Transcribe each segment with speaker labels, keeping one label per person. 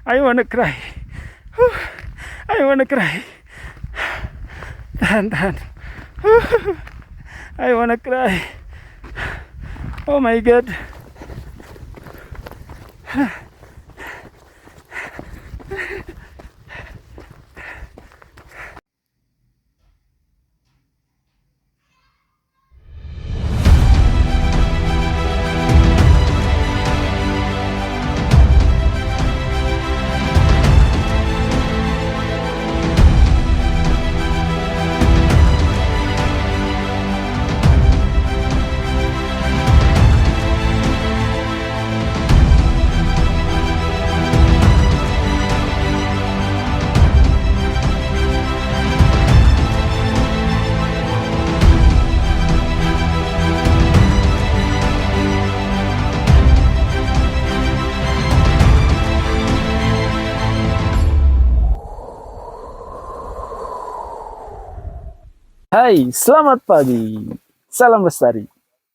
Speaker 1: I wanna cry. Huh, I wanna cry. Tahan, tahan. I wanna cry. Oh my god. Hai, selamat pagi. Salam lestari.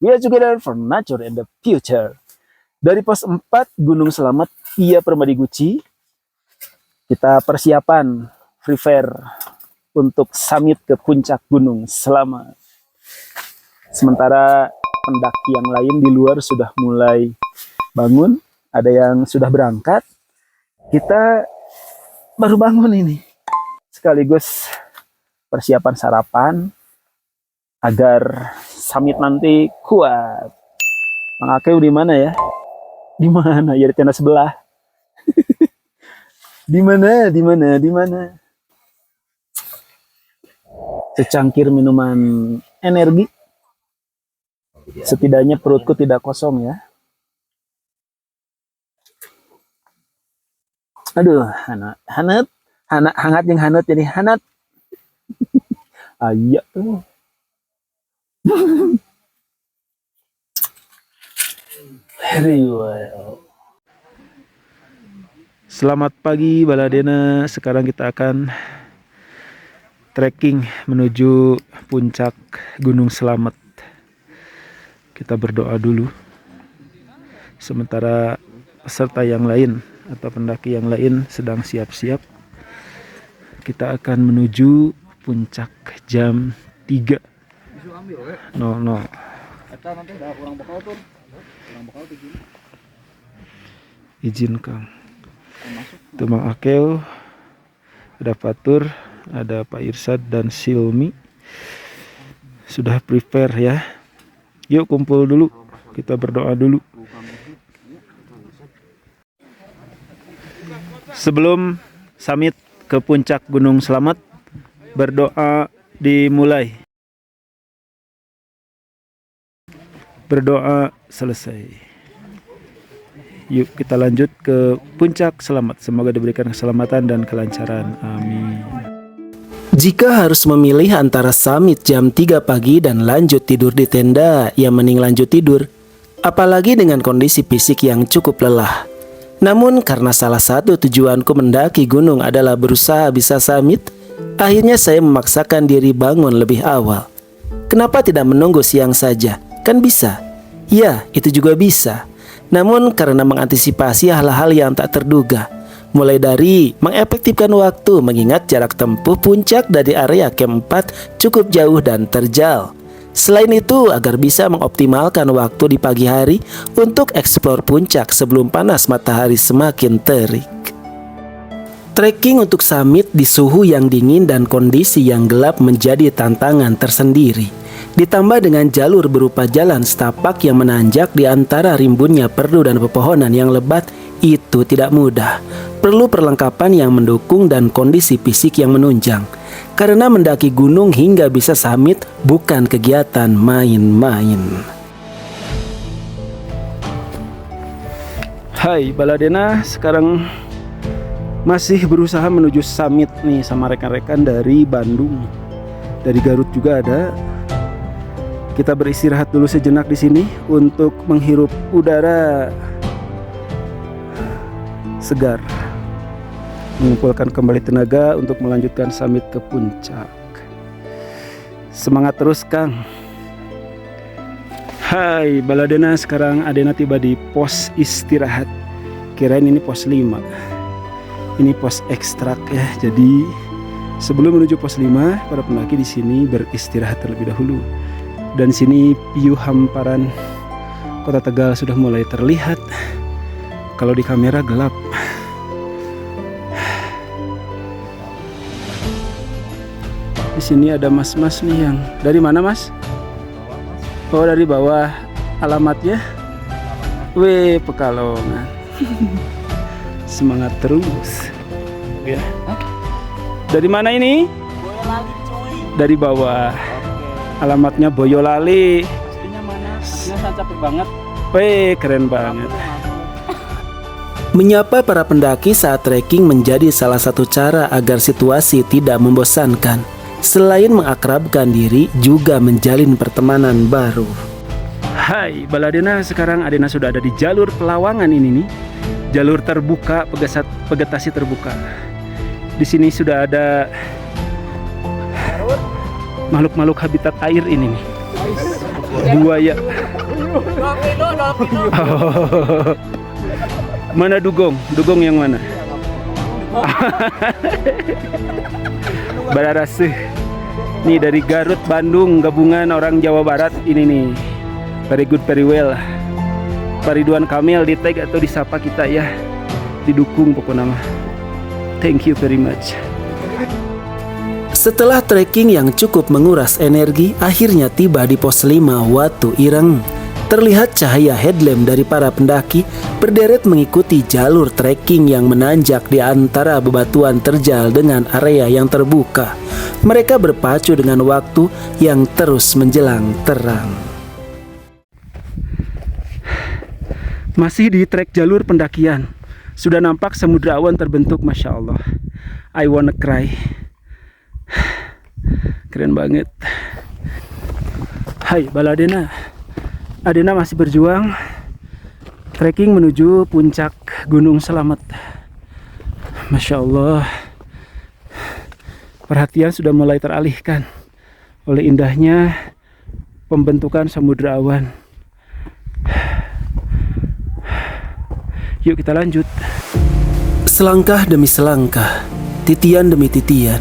Speaker 1: We are together for nature and the future. Dari pos 4 Gunung Selamet via Permadi Guci, kita persiapan prepare untuk summit ke puncak Gunung Selamet. Sementara pendaki yang lain di luar sudah mulai bangun, ada yang sudah berangkat. Kita baru bangun ini. Sekaligus persiapan sarapan agar summit nanti kuat. Mang Akeu di mana ya? Di mana? Ya di tenda sebelah. Di mana? Di mana? Di mana? Secangkir minuman energi. Setidaknya perutku tidak kosong ya. Aduh, hangat, hangat yang hangat jadi hangat. Ayo tuh. Very well. Selamat pagi Baladena. Sekarang kita akan trekking menuju puncak Gunung Selamet. Kita berdoa dulu. Sementara peserta yang lain atau pendaki yang lain sedang siap-siap. Kita akan menuju puncak jam 3.00. Izin Kang. Itu Mang Akeu, ada Fatur, ada Pak Irsad dan Silmi. Sudah prepare ya. Yuk kumpul dulu, kita berdoa dulu. Sebelum summit ke puncak Gunung Selamet, berdoa dimulai. Berdoa selesai. Yuk kita lanjut ke puncak Selamet. Semoga diberikan keselamatan dan kelancaran. Amin.
Speaker 2: Jika harus memilih antara summit jam 3 pagi dan lanjut tidur di tenda, ya mending lanjut tidur. Apalagi dengan kondisi fisik yang cukup lelah. Namun karena salah satu tujuanku mendaki gunung adalah berusaha bisa summit, akhirnya saya memaksakan diri bangun lebih awal. Kenapa tidak menunggu siang saja? Kan bisa. Ya, itu juga bisa. Namun karena mengantisipasi hal-hal yang tak terduga, mulai dari mengefektifkan waktu mengingat jarak tempuh puncak dari area camp 4 cukup jauh dan terjal. Selain itu, agar bisa mengoptimalkan waktu di pagi hari untuk eksplor puncak sebelum panas matahari semakin terik. Trekking untuk summit di suhu yang dingin dan kondisi yang gelap menjadi tantangan tersendiri. Ditambah dengan jalur berupa jalan setapak yang menanjak di antara rimbunnya perdu dan pepohonan yang lebat, itu tidak mudah. Perlu perlengkapan yang mendukung dan kondisi fisik yang menunjang. Karena mendaki gunung hingga bisa summit bukan kegiatan main-main.
Speaker 1: Hai Baladena, sekarang masih berusaha menuju summit nih sama rekan-rekan dari Bandung. Dari Garut juga ada. Kita beristirahat dulu sejenak di sini untuk menghirup udara segar. Mengumpulkan kembali tenaga untuk melanjutkan summit ke puncak. Semangat terus Kang. Hai Baladena, sekarang Adena tiba di pos istirahat. Kirain ini pos 5. Ini pos ekstrak ya. Jadi sebelum menuju pos 5, para pendaki di sini beristirahat terlebih dahulu. Dan sini view hamparan Kota Tegal sudah mulai terlihat. Kalau di kamera gelap. Di sini ada mas-mas nih yang dari mana, Mas? Oh, dari bawah. Alamatnya? Weh, Pekalongan. Semangat terus. Ya. Dari mana ini?
Speaker 2: Boyolali cuy.
Speaker 1: Dari bawah.
Speaker 2: Oke.
Speaker 1: Alamatnya Boyolali.
Speaker 2: Aslinya mana? Aslinya saya capek banget.
Speaker 1: Weh, keren banget.
Speaker 2: Menyapa para pendaki saat trekking menjadi salah satu cara agar situasi tidak membosankan. Selain mengakrabkan diri, juga menjalin pertemanan baru.
Speaker 1: Hai, Baladena, sekarang Adena sudah ada di jalur Pelawangan ini nih. Jalur terbuka, vegetasi terbuka. Di sini sudah ada makhluk-makhluk habitat air ini nih. Buaya. Oh. Mana dugong? Dugong yang mana? Badarasih. Nih dari Garut, Bandung, gabungan orang Jawa Barat ini nih. Very good, very well. Pak Ridwan Kamil di tag atau disapa kita ya. Didukung pokoknya mah. Thank you very much.
Speaker 2: Setelah trekking yang cukup menguras energi, akhirnya tiba di pos 5 Watu Ireng. Terlihat cahaya headlamp dari para pendaki berderet mengikuti jalur trekking yang menanjak di antara bebatuan terjal dengan area yang terbuka. Mereka berpacu dengan waktu yang terus menjelang terang.
Speaker 1: Masih di trek jalur pendakian. Sudah nampak samudra awan terbentuk, Masya Allah. I wanna cry. Keren banget. Hai Baladena. Adena masih berjuang trekking menuju puncak Gunung Selamet. Masya Allah. Perhatian sudah mulai teralihkan oleh indahnya pembentukan samudra awan. Yuk kita lanjut.
Speaker 2: Selangkah demi selangkah, titian demi titian,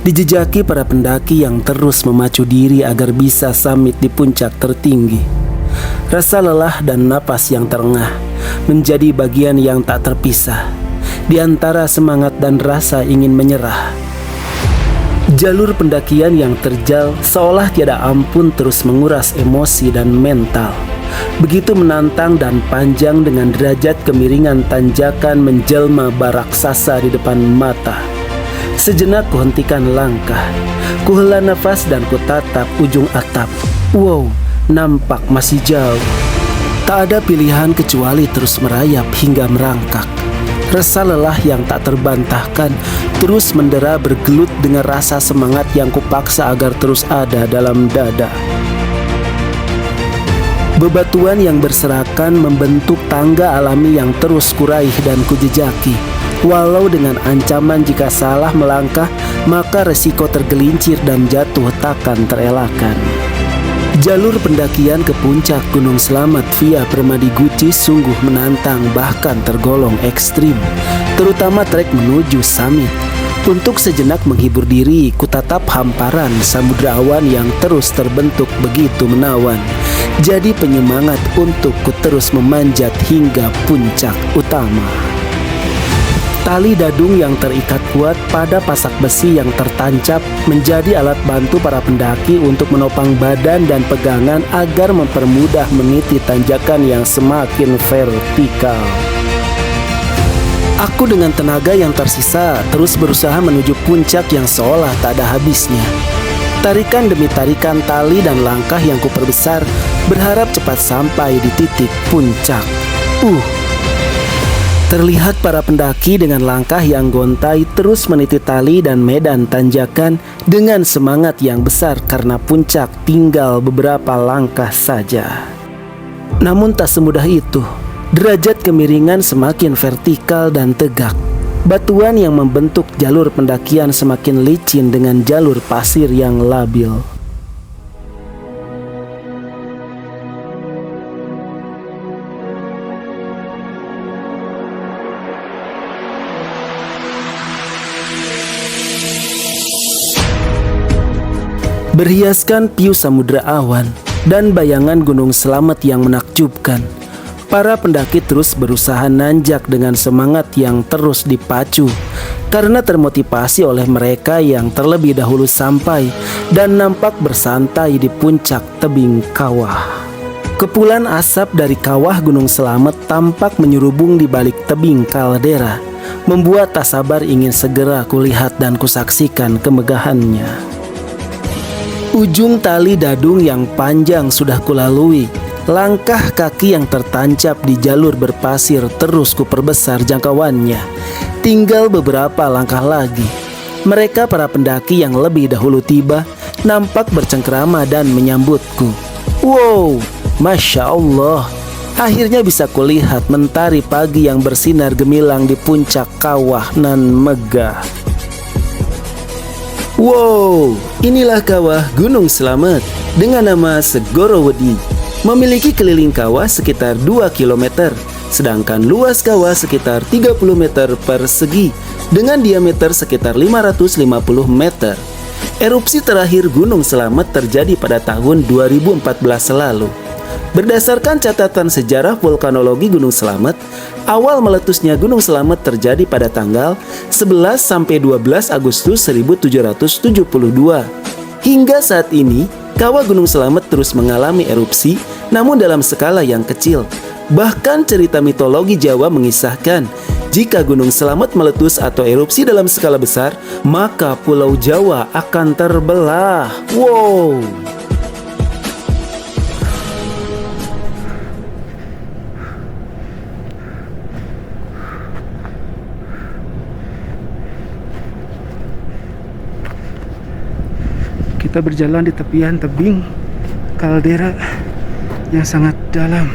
Speaker 2: dijejaki para pendaki yang terus memacu diri agar bisa summit di puncak tertinggi. Rasa lelah dan napas yang terengah menjadi bagian yang tak terpisah di antara semangat dan rasa ingin menyerah. Jalur pendakian yang terjal seolah tiada ampun terus menguras emosi dan mental. Begitu menantang dan panjang dengan derajat kemiringan tanjakan menjelma baraksasa di depan mata. Sejenak kuhentikan langkah, kuhela nafas dan kutatap ujung atap. Wow, nampak masih jauh. Tak ada pilihan kecuali terus merayap hingga merangkak. Rasa lelah yang tak terbantahkan terus mendera bergelut dengan rasa semangat yang kupaksa agar terus ada dalam dada. Bebatuan yang berserakan membentuk tangga alami yang terus kuraih dan kujejaki. Walau dengan ancaman jika salah melangkah, maka resiko tergelincir dan jatuh takkan terelakkan. Jalur pendakian ke puncak Gunung Selamet via Permadi Guci sungguh menantang bahkan tergolong ekstrim, terutama trek menuju summit. Untuk sejenak menghibur diri, kutatap hamparan samudra awan yang terus terbentuk begitu menawan. Jadi penyemangat untuk ku terus memanjat hingga puncak utama. Tali dadung yang terikat kuat pada pasak besi yang tertancap menjadi alat bantu para pendaki untuk menopang badan dan pegangan agar mempermudah meniti tanjakan yang semakin vertikal. Aku dengan tenaga yang tersisa terus berusaha menuju puncak yang seolah tak ada habisnya. Tarikan demi tarikan tali dan langkah yang kuperbesar, berharap cepat sampai di titik puncak. Terlihat para pendaki dengan langkah yang gontai terus meniti tali dan medan tanjakan dengan semangat yang besar karena puncak tinggal beberapa langkah saja. Namun tak semudah itu. Derajat kemiringan semakin vertikal dan tegak. Batuan yang membentuk jalur pendakian semakin licin dengan jalur pasir yang labil. Berhiaskan piu samudra awan dan bayangan Gunung Slamet yang menakjubkan, para pendaki terus berusaha nanjak dengan semangat yang terus dipacu karena termotivasi oleh mereka yang terlebih dahulu sampai dan nampak bersantai di puncak tebing kawah. Kepulan asap dari kawah Gunung Slamet tampak menyerubung di balik tebing kaldera, membuat tak sabar ingin segera kulihat dan kusaksikan kemegahannya. Ujung tali dadung yang panjang sudah kulalui. Langkah kaki yang tertancap di jalur berpasir terus kuperbesar jangkauannya. Tinggal beberapa langkah lagi. Mereka para pendaki yang lebih dahulu tiba nampak bercengkrama dan menyambutku. Wow, Masya Allah. Akhirnya bisa kulihat mentari pagi yang bersinar gemilang di puncak kawah nan megah. Wow, inilah kawah Gunung Slamet dengan nama Segorowedi. Memiliki keliling kawah sekitar 2 km, sedangkan luas kawah sekitar 30 meter persegi dengan diameter sekitar 550 meter. Erupsi terakhir Gunung Slamet terjadi pada tahun 2014 lalu. Berdasarkan catatan sejarah vulkanologi Gunung Slamet, awal meletusnya Gunung Slamet terjadi pada tanggal 11 sampai 12 Agustus 1772. Hingga saat ini, kawah Gunung Slamet terus mengalami erupsi, namun dalam skala yang kecil. Bahkan cerita mitologi Jawa mengisahkan, jika Gunung Slamet meletus atau erupsi dalam skala besar, maka Pulau Jawa akan terbelah. Wow!
Speaker 1: Kita berjalan di tepian tebing kaldera yang sangat dalam.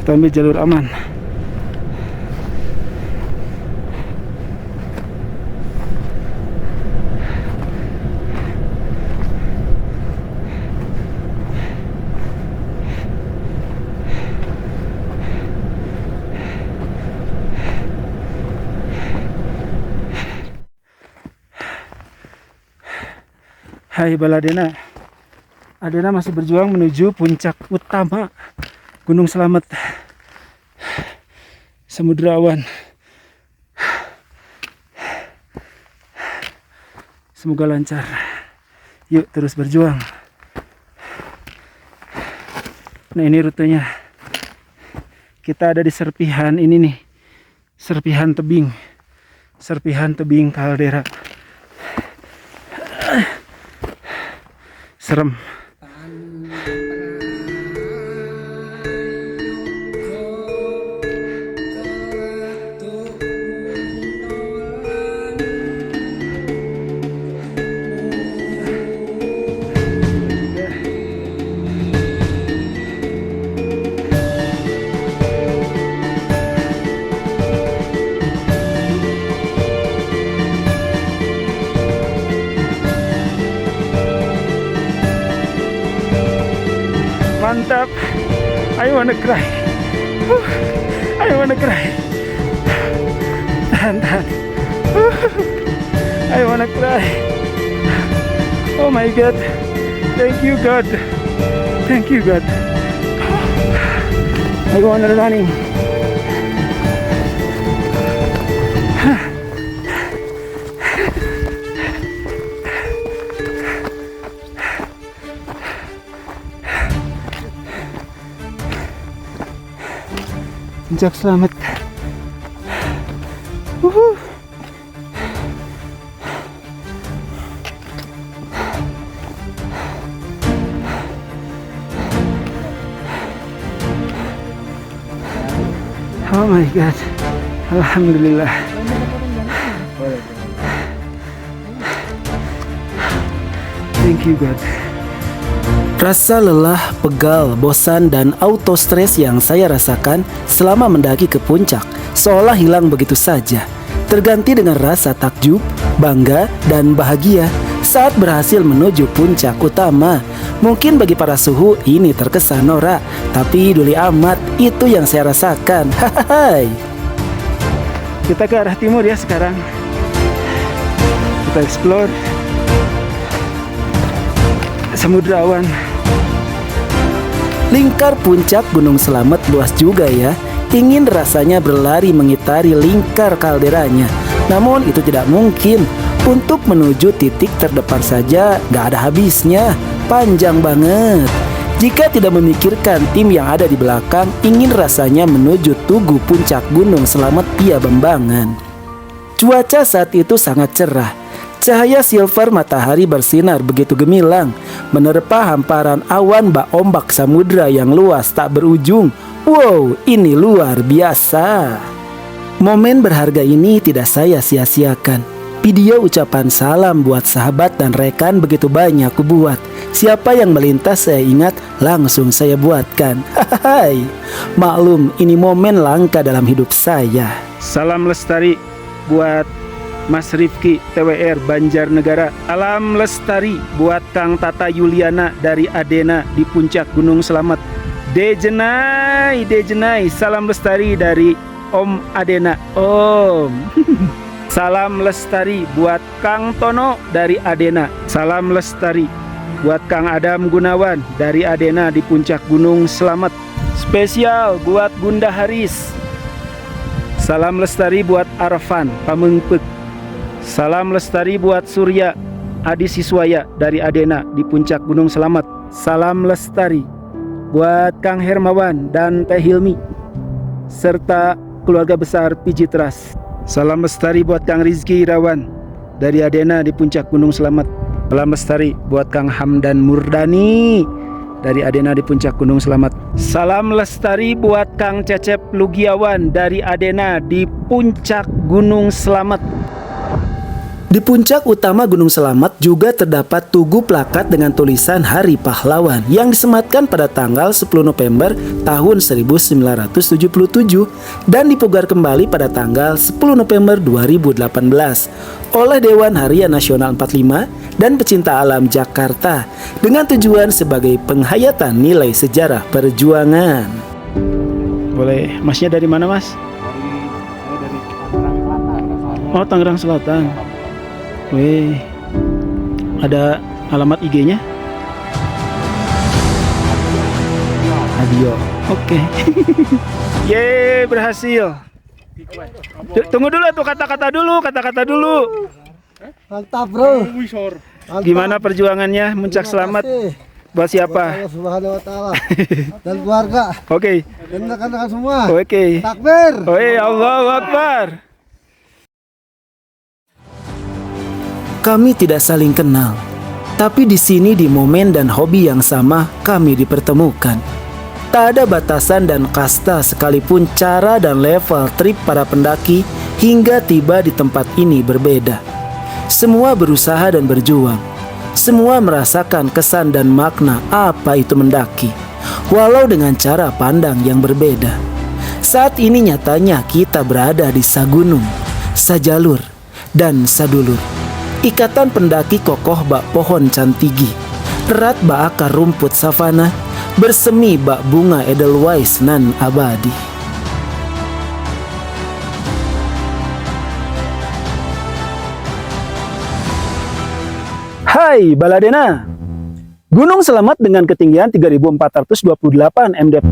Speaker 1: Kita ambil jalur aman. Hai Baladena, Adena masih berjuang menuju puncak utama Gunung Slamet, Samudra Awan. Semoga lancar. Yuk terus berjuang. Nah ini rutenya. Kita ada di serpihan ini nih, serpihan tebing kaldera. Serem. Mantap. I wanna cry. I wanna cry. Tahan. I wanna cry. Oh my God. Thank you God. Thank you God. I wanna running. Puncak Slamet. Oh my God. Alhamdulillah. Thank you God.
Speaker 2: Rasa lelah, pegal, bosan, dan auto stres yang saya rasakan selama mendaki ke puncak seolah hilang begitu saja. Terganti dengan rasa takjub, bangga, dan bahagia saat berhasil menuju puncak utama. Mungkin bagi para suhu ini terkesan norak, tapi duli amat itu yang saya rasakan. Hahaha.
Speaker 1: Kita ke arah timur ya sekarang. Kita explore Samudra Awan.
Speaker 2: Lingkar puncak Gunung Slamet luas juga ya. Ingin rasanya berlari mengitari lingkar kalderanya. Namun itu tidak mungkin. Untuk menuju titik terdepan saja gak ada habisnya. Panjang banget. Jika tidak memikirkan tim yang ada di belakang, ingin rasanya menuju Tugu Puncak Gunung Slamet Pia Bembangan. Cuaca saat itu sangat cerah. Cahaya silver matahari bersinar begitu gemilang, menerpa hamparan awan bak ombak samudra yang luas tak berujung. Wow, ini luar biasa. Momen berharga ini tidak saya sia-siakan. Video ucapan salam buat sahabat dan rekan begitu banyak kubuat. Siapa yang melintas saya ingat, langsung saya buatkan. Hai, maklum ini momen langka dalam hidup saya.
Speaker 1: Salam lestari buat Mas Rifki TWR Banjarnegara. Salam lestari buat Kang Tata Yuliana dari Adena di Puncak Gunung Slamet. Dejenai, salam lestari dari Om Adena. Om. Salam lestari buat Kang Tono dari Adena. Salam lestari buat Kang Adam Gunawan dari Adena di Puncak Gunung Slamet. Spesial buat Bunda Haris. Salam lestari buat Arfan Pamengpek. Salam lestari buat Surya Adi Siswaya dari Adena di Puncak Gunung Slamet. Salam lestari buat Kang Hermawan dan Teh Hilmi serta keluarga besar Pijitras. Salam lestari buat Kang Rizky Irawan dari Adena di Puncak Gunung Slamet. Salam lestari buat Kang Hamdan Murdani dari Adena di Puncak Gunung Slamet. Salam lestari buat Kang Cecep Lugiawan dari Adena di Puncak Gunung Slamet.
Speaker 2: Di puncak utama Gunung Slamet juga terdapat tugu plakat dengan tulisan Hari Pahlawan yang disematkan pada tanggal 10 November tahun 1977 dan dipugar kembali pada tanggal 10 November 2018 oleh Dewan Harian Nasional 45 dan Pecinta Alam Jakarta dengan tujuan sebagai penghayatan nilai sejarah perjuangan.
Speaker 1: Boleh, masnya dari mana mas?
Speaker 3: Dari Tangerang Selatan.
Speaker 1: Oh, Tangerang Selatan. Wih, ada alamat IG-nya? Adio. Oke. Yeay, berhasil. Tunggu dulu tuh kata-kata dulu.
Speaker 3: Mantap bro.
Speaker 1: Gimana perjuangannya Puncak Slamet? Buat siapa?
Speaker 3: Allah Subhanahu wa taala dan keluarga
Speaker 1: Oke.
Speaker 3: dan rekan-rekan semua.
Speaker 1: Oke.
Speaker 3: Takbir.
Speaker 1: Oi, Allahu Akbar.
Speaker 2: Kami tidak saling kenal, tapi di sini di momen dan hobi yang sama kami dipertemukan. Tak ada batasan dan kasta sekalipun cara dan level trip para pendaki hingga tiba di tempat ini berbeda. Semua berusaha dan berjuang. Semua merasakan kesan dan makna apa itu mendaki, walau dengan cara pandang yang berbeda. Saat ini nyatanya kita berada di sagunung, sajalur, dan sadulur. Ikatan pendaki kokoh bak pohon cantigi, erat bak akar rumput savana, bersemi bak bunga edelweiss nan abadi.
Speaker 1: Hai Baladena. Gunung Slamet dengan ketinggian 3.428 mdp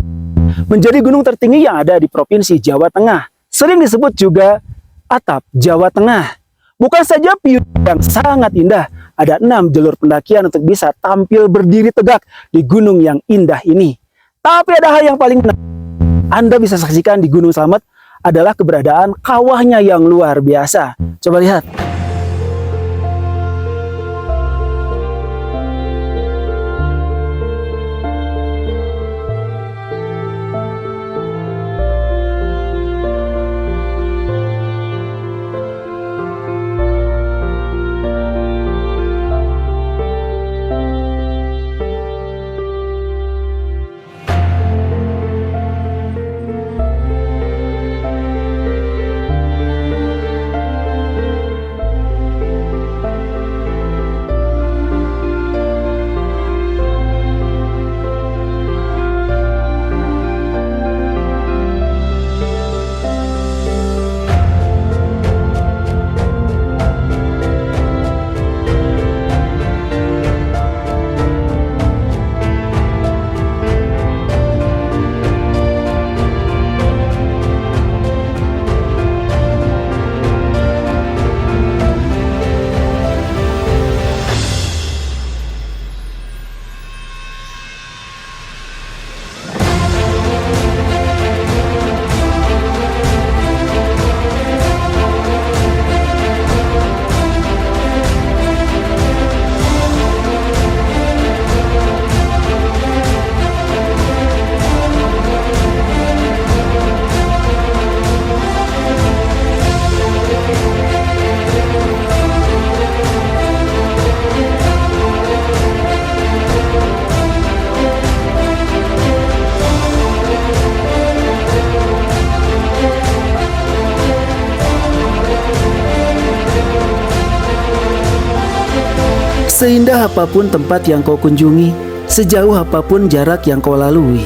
Speaker 1: menjadi gunung tertinggi yang ada di Provinsi Jawa Tengah. Sering disebut juga atap Jawa Tengah. Bukan saja view yang sangat indah, ada 6 jalur pendakian untuk bisa tampil berdiri tegak di gunung yang indah ini. Tapi ada hal yang paling menarik Anda bisa saksikan di Gunung Slamet adalah keberadaan kawahnya yang luar biasa. Coba lihat.
Speaker 2: Seindah apapun tempat yang kau kunjungi, sejauh apapun jarak yang kau lalui,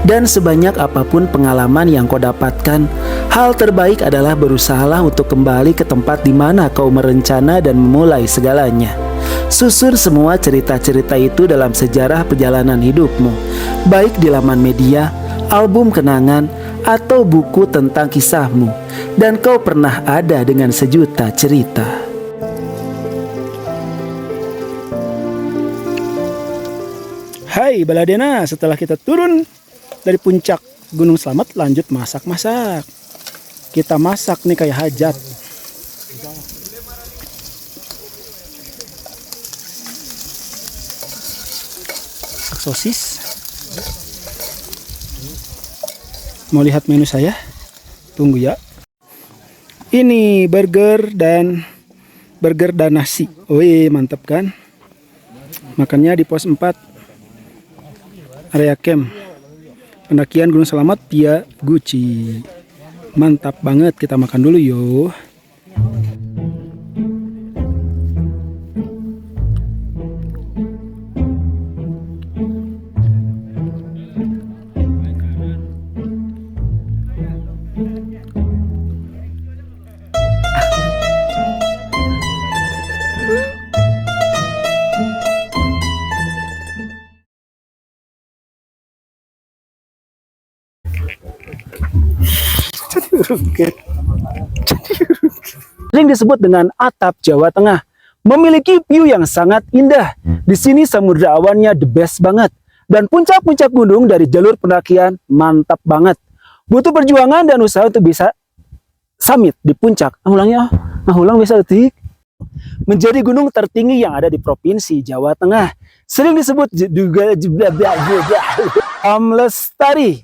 Speaker 2: dan sebanyak apapun pengalaman yang kau dapatkan, hal terbaik adalah berusahalah untuk kembali ke tempat di mana kau merencana dan memulai segalanya. Susur semua cerita-cerita itu dalam sejarah perjalanan hidupmu, baik di laman media, album kenangan, atau buku tentang kisahmu, dan kau pernah ada dengan sejuta cerita.
Speaker 1: Hai Baladena, setelah kita turun dari puncak Gunung Slamet, lanjut masak-masak. Kita masak nih kayak hajat. Masak sosis. Mau lihat menu saya? Tunggu ya. Ini burger dan nasi. Wih, mantap kan? Makannya di pos 4 area camp pendakian Gunung Slamet via Gucci. Mantap banget, kita makan dulu yo. Sering disebut dengan atap Jawa Tengah, memiliki view yang sangat indah. Di sini samudra awannya the best banget, dan puncak-puncak gunung dari jalur pendakian mantap banget. Butuh perjuangan dan usaha untuk bisa summit di puncak. Ulang bisa detik. Menjadi gunung tertinggi yang ada di provinsi Jawa Tengah, sering disebut juga Lestari.